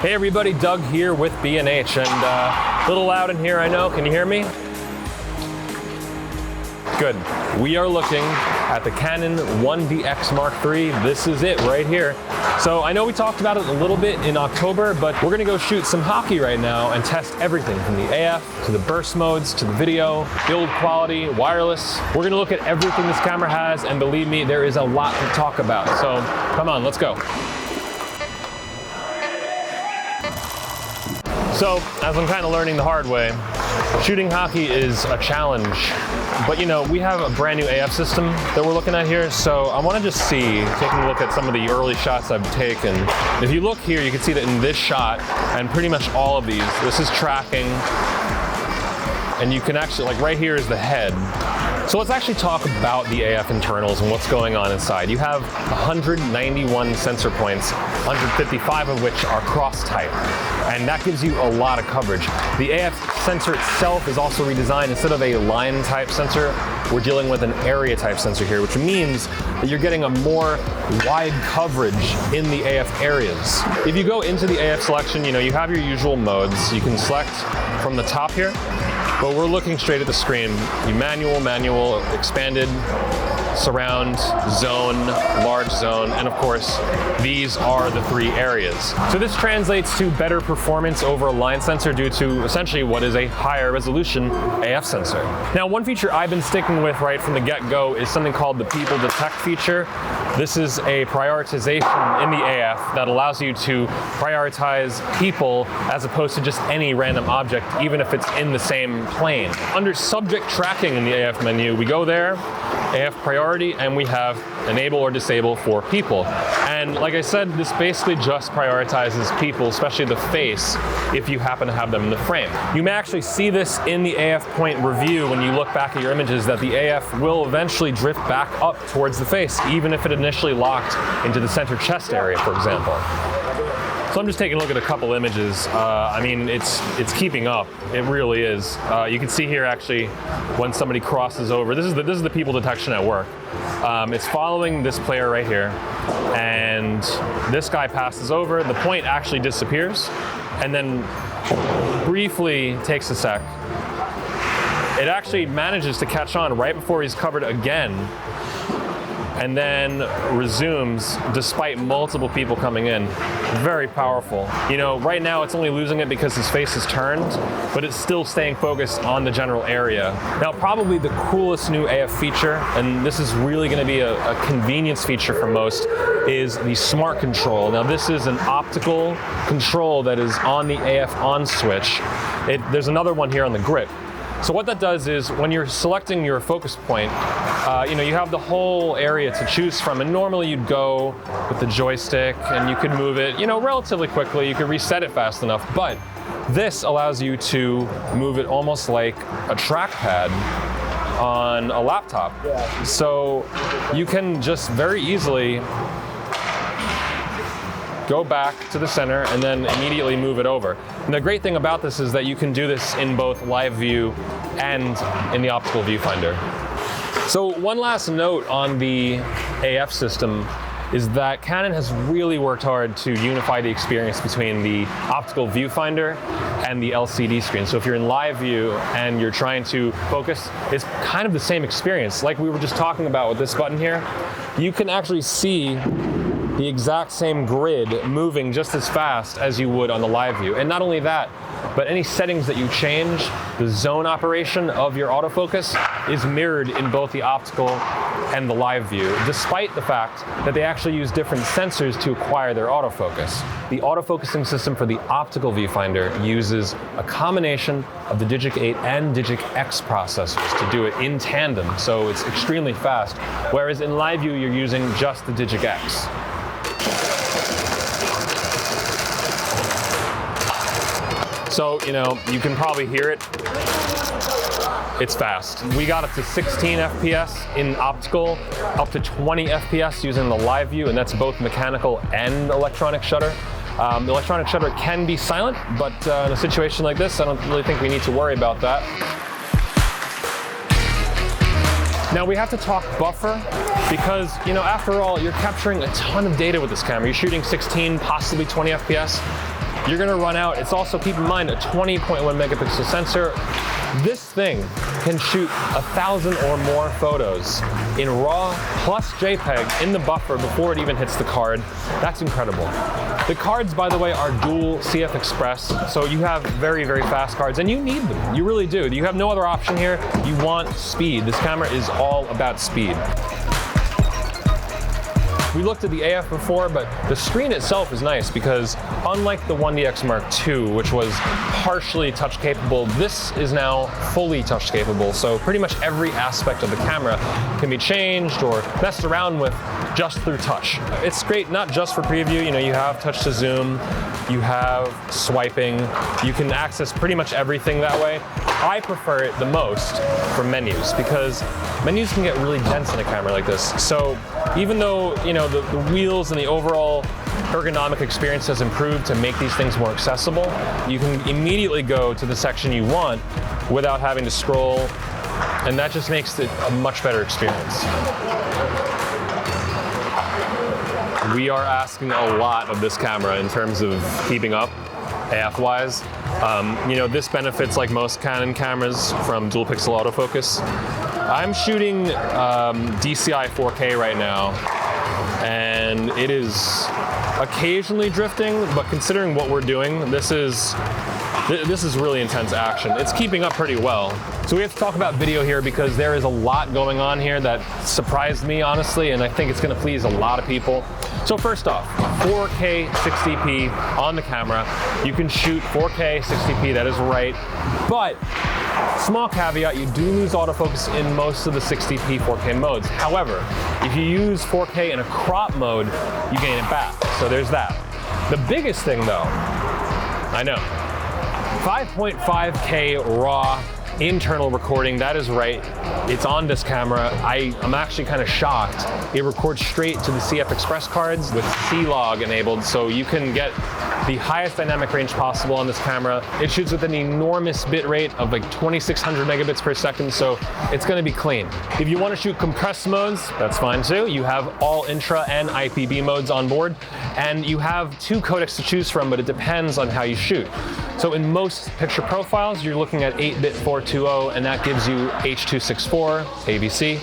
Hey everybody, Doug here with B&H, and a little loud in here, I know. Can you hear me? Good. We are looking at the Canon 1DX Mark III. This is it right here. So I know we talked about it a little bit in October, but we're gonna go shoot some hockey right now and test everything from the AF to the burst modes to the video, build quality, wireless. We're gonna look at everything this camera has, and believe me, there is a lot to talk about. So come on, let's go. So, as I'm kind of learning the hard way, shooting hockey is a challenge. But you know, we have a brand new AF system that we're looking at here, so I want to just see, taking a look at some of the early shots I've taken. If you look here, you can see that in this shot, and pretty much all of these, this is tracking, and you can actually, like right here is the head. So let's actually talk about the AF internals and what's going on inside. You have 191 sensor points, 155 of which are cross-type, and that gives you a lot of coverage. The AF sensor itself is also redesigned. Instead of a line-type sensor, we're dealing with an area-type sensor here, which means that you're getting a more wide coverage in the AF areas. If you go into the AF selection, you know, you have your usual modes. You can select from the top here, but we're looking straight at the screen. Manual, expanded, surround, zone, large zone, and of course, these are the three areas. So this translates to better performance over a line sensor due to essentially what is a higher resolution AF sensor. Now, one feature I've been sticking with right from the get-go is something called the People Detect feature. This is a prioritization in the AF that allows you to prioritize people as opposed to just any random object, even if it's in the same plane. Under subject tracking in the AF menu, we go there, AF priority, and we have enable or disable for people. And like I said, this basically just prioritizes people, especially the face, if you happen to have them in the frame. You may actually see this in the AF point review when you look back at your images, that the AF will eventually drift back up towards the face, even if it initially locked into the center chest area, for example. So I'm just taking a look at a couple images. I mean, it's keeping up. It really is. You can see here actually when somebody crosses over. This is the people detection at work. It's following this player right here, and this guy passes over. The point actually disappears, and then briefly takes a sec. It actually manages to catch on right before he's covered again, and then resumes despite multiple people coming in. Very powerful. You know, right now it's only losing it because his face is turned, but it's still staying focused on the general area. Now, probably the coolest new AF feature, and this is really gonna be a convenience feature for most, is the smart control. Now, this is an optical control that is on the AF on switch. There's another one here on the grip. So what that does is when you're selecting your focus point, you know, you have the whole area to choose from, and normally you'd go with the joystick and you could move it, you know, relatively quickly. You could reset it fast enough, but this allows you to move it almost like a trackpad on a laptop. Yeah. So you can just very easily go back to the center and then immediately move it over. And the great thing about this is that you can do this in both live view and in the optical viewfinder. So one last note on the AF system is that Canon has really worked hard to unify the experience between the optical viewfinder and the LCD screen. So if you're in live view and you're trying to focus, it's kind of the same experience. Like we were just talking about with this button here, you can actually see the exact same grid moving just as fast as you would on the live view. And not only that, but any settings that you change, the zone operation of your autofocus is mirrored in both the optical and the live view, despite the fact that they actually use different sensors to acquire their autofocus. The autofocusing system for the optical viewfinder uses a combination of the Digic 8 and Digic X processors to do it in tandem, so it's extremely fast, whereas in live view you're using just the Digic X. So, you know, you can probably hear it. It's fast. We got up to 16 FPS in optical, up to 20 FPS using the live view, and that's both mechanical and electronic shutter. The electronic shutter can be silent, but in a situation like this, I don't really think we need to worry about that. Now we have to talk buffer because, you know, after all, you're capturing a ton of data with this camera. You're shooting 16, possibly 20 FPS. you're gonna run out. It's also, keep in mind, a 20.1 megapixel sensor. This thing can shoot 1,000 or more photos in RAW plus JPEG in the buffer before it even hits the card. That's incredible. The cards, by the way, are dual CF Express, so you have very, very fast cards, and you need them. You really do. You have no other option here. You want speed. This camera is all about speed. We looked at the AF before, but the screen itself is nice because unlike the 1DX Mark II, which was partially touch capable, this is now fully touch capable. So pretty much every aspect of the camera can be changed or messed around with just through touch. It's great not just for preview, you know, you have touch to zoom, you have swiping, you can access pretty much everything that way. I prefer it the most for menus because menus can get really dense in a camera like this. So even though, you know, the wheels and the overall ergonomic experience has improved to make these things more accessible, you can immediately go to the section you want without having to scroll, and that just makes it a much better experience. We are asking a lot of this camera in terms of keeping up AF-wise. You know, this benefits, like most Canon cameras, from dual pixel autofocus. I'm shooting DCI 4K right now, and it is occasionally drifting, but considering what we're doing, this is really intense action. It's keeping up pretty well. So we have to talk about video here because there is a lot going on here that surprised me, honestly, and I think it's gonna please a lot of people. So first off, 4K 60p on the camera. You can shoot 4K 60p, that is right, but small caveat, you do lose autofocus in most of the 60p 4K modes. However, if you use 4K in a crop mode, you gain it back. So there's that. The biggest thing though, I know, 5.5K RAW internal recording, that is right. It's on this camera. I'm actually kind of shocked. It records straight to the CF Express cards with C-Log enabled, so you can get the highest dynamic range possible on this camera. It shoots with an enormous bit rate of like 2,600 megabits per second, so it's gonna be clean. If you wanna shoot compressed modes, that's fine too. You have all intra and IPB modes on board, and you have 2 codecs to choose from, but it depends on how you shoot. So in most picture profiles, you're looking at 8-bit 420, and that gives you H.264, AVC.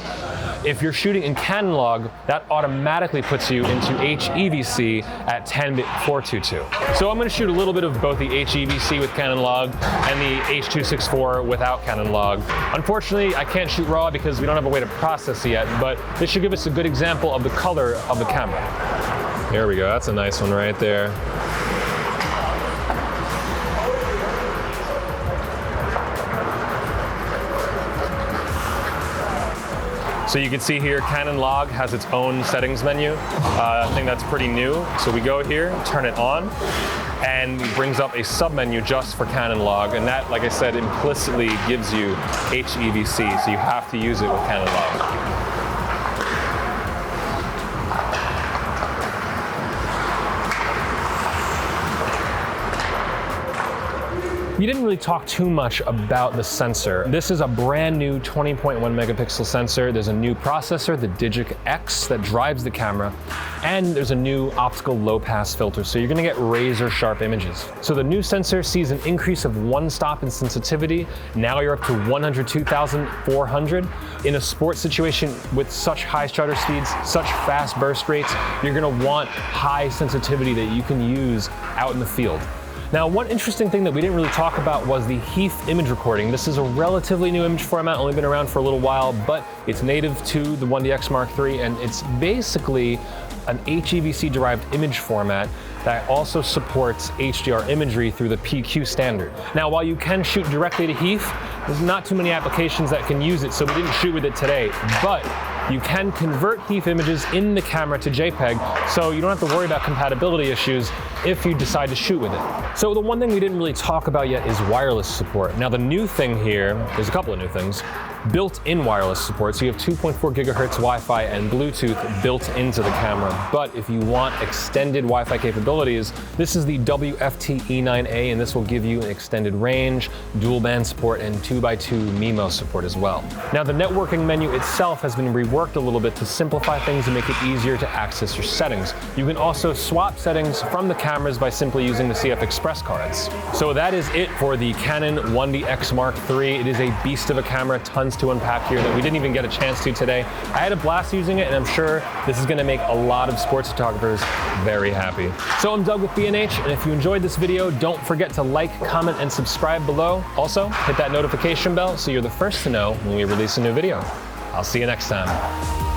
If you're shooting in Canon Log, that automatically puts you into HEVC at 10-bit 422. So I'm gonna shoot a little bit of both the HEVC with Canon Log and the H.264 without Canon Log. Unfortunately, I can't shoot RAW because we don't have a way to process it yet, but this should give us a good example of the color of the camera. There we go, that's a nice one right there. So you can see here, Canon Log has its own settings menu. I think that's pretty new. So we go here, turn it on, and it brings up a sub-menu just for Canon Log. And that, like I said, implicitly gives you HEVC, so you have to use it with Canon Log. We didn't really talk too much about the sensor. This is a brand new 20.1 megapixel sensor. There's a new processor, the Digic X, that drives the camera, and there's a new optical low pass filter, so you're gonna get razor sharp images. So the new sensor sees an increase of 1 stop in sensitivity. Now you're up to 102,400. In a sports situation with such high shutter speeds, such fast burst rates, you're gonna want high sensitivity that you can use out in the field. Now, one interesting thing that we didn't really talk about was the Heath image recording. This is a relatively new image format, only been around for a little while, but it's native to the 1DX Mark III, and it's basically an HEVC-derived image format that also supports HDR imagery through the PQ standard. Now, while you can shoot directly to Heath, there's not too many applications that can use it, so we didn't shoot with it today, but you can convert Heath images in the camera to JPEG, so you don't have to worry about compatibility issues if you decide to shoot with it. So the one thing we didn't really talk about yet is wireless support. Now the new thing here, there's a couple of new things. Built-in wireless support, so you have 2.4 gigahertz Wi-Fi and Bluetooth built into the camera. But if you want extended Wi-Fi capabilities, this is the WFT-E9A, and this will give you an extended range, dual band support, and 2x2 MIMO support as well. Now the networking menu itself has been reworked a little bit to simplify things and make it easier to access your settings. You can also swap settings from the camera cameras by simply using the CF Express cards. So that is it for the Canon 1DX Mark III. It is a beast of a camera, tons to unpack here that we didn't even get a chance to today. I had a blast using it, and I'm sure this is gonna make a lot of sports photographers very happy. So I'm Doug with B&H, and if you enjoyed this video, don't forget to like, comment, and subscribe below. Also, hit that notification bell so you're the first to know when we release a new video. I'll see you next time.